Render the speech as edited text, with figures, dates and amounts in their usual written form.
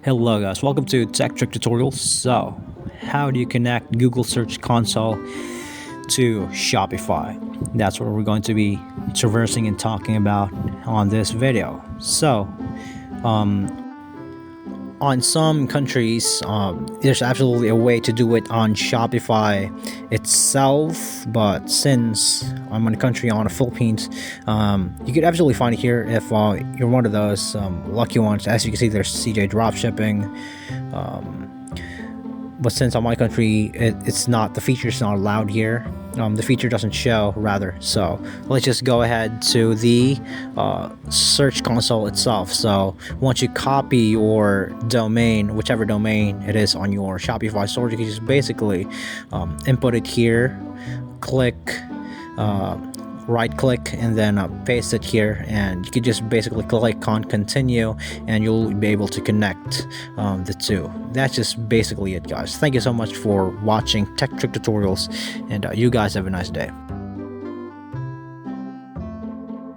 Hello guys, welcome to Tech Trick Tutorials. So, how do you connect Google Search Console to Shopify? That's what we're going to be traversing and talking about on this video. So, on some countries, there's absolutely a way to do it on Shopify itself, but since I'm in a country on the Philippines, you could absolutely find it here if you're one of those lucky ones. As you can see, there's CJ dropshipping, but since on my country it's not, the feature's not allowed here. The feature doesn't show, rather. So let's just go ahead to the search console itself. So once you copy your domain, whichever domain it is on your Shopify store, you can just basically input it here, click, right click, and then paste it here, and you can just basically click on continue and you'll be able to connect the two. That's just basically it, guys. Thank you so much for watching Tech Trick Tutorials, and you guys have a nice day.